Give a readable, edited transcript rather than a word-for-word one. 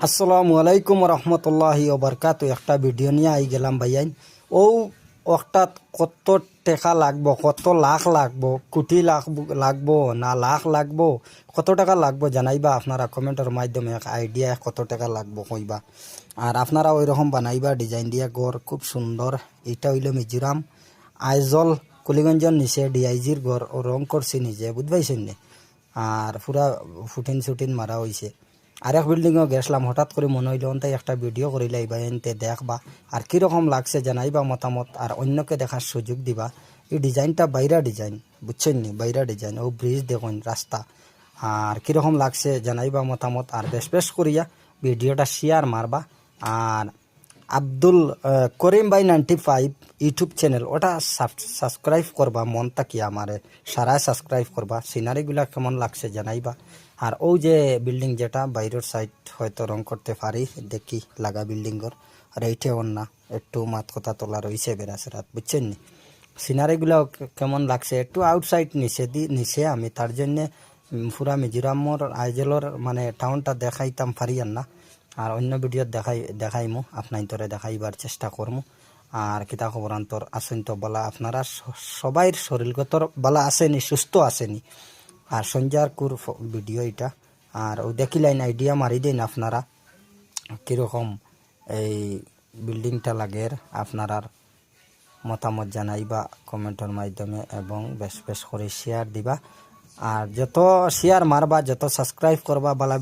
আসসালামু আলাইকুম রহমতুল্লাহি ওবরকাতু। একটা ভিডিও নিয়ে আই গেলাম ভাইয়াইন। ও অর্থাৎ কত টাকা লাগবো, কত লাখ লাগবো, কোটি লাখ লাগবো না লাখ লাগবো, কত টাকা লাগবো জানাইবা আপনারা কমেন্টের মাধ্যমে। এক আইডিয়া কত টাকা লাগবো কইবা। আর আপনারা ওই রকম বানাইবা ডিজাইন দিয়া গড় খুব সুন্দর। এটা হইল মিজোরাম আইজল কুলিগঞ্জের নিচে ডিআইজির গড় ও রং করছি নিজে, বুঝবাইছেন নি। আর পুরা ফুটিন সুটিন মারা হয়েছে। আরেক বিল্ডিংও গেছিলাম, হঠাৎ করে মনে হইল তাই একটা ভিডিও করিলাই বা এনতে দেখবা আর কীরকম লাগছে জানাইবা মতামত, আর অন্যকে দেখার সুযোগ দিবা। এই ডিজাইনটা বাইরা ডিজাইন, বুঝছেন নি, বাইরা ডিজাইন। ও ব্রিজ দেখুন, রাস্তা, আর কীরকম লাগছে জানাইবা মতামত। আর বেশ বেশ করিয়া ভিডিওটা শেয়ার মারবা। আর আব্দুল করিম ভাই 95 ইউটিউব চ্যানেল, ওটা সাবস্ক্রাইব করবা। মন তাকি আমারে সারায় সাবস্ক্রাইব করবা। সিনারিগুলা কেমন লাগছে জানাইবা। আর ও যে বিল্ডিং যেটা বাইরের সাইড হয়তো রং করতে পারি, দেখি লাগা বিল্ডিংর। আর এইটে ওর না একটু মাত কথা তোলা রয়েছে বেড়াছেরাত, বুঝছেন নি। সিনারিগুলো কেমন লাগছে একটু আউটসাইড নিচে আমি তার জন্যে পুরা মিজোরামর আইজেলর মানে টাউনটা দেখাইতাম পারিয়ান না। আর অন্য ভিডিও দেখাইমু আপনার তোরে দেখাইবার চেষ্টা করমু। আর কিতা খবর আন্তর আসেন তো বলা, আপনারা সবাইর শরীরগত বলা আসেনি, সুস্থ আসেনি। আর সঞ্জার কুর ভিডিও এটা। আর ও দেখিলাইন আইডিয়া মারি দেন আপনারা কীরকম এই বিল্ডিংটা লাগের। আপনারার মতামত জানাইবা কমেন্টের মাধ্যমে এবং বেশ বেশ করে শেয়ার দিবা। আর যত শেয়ার মারবা, যত সাবস্ক্রাইব করবা বলা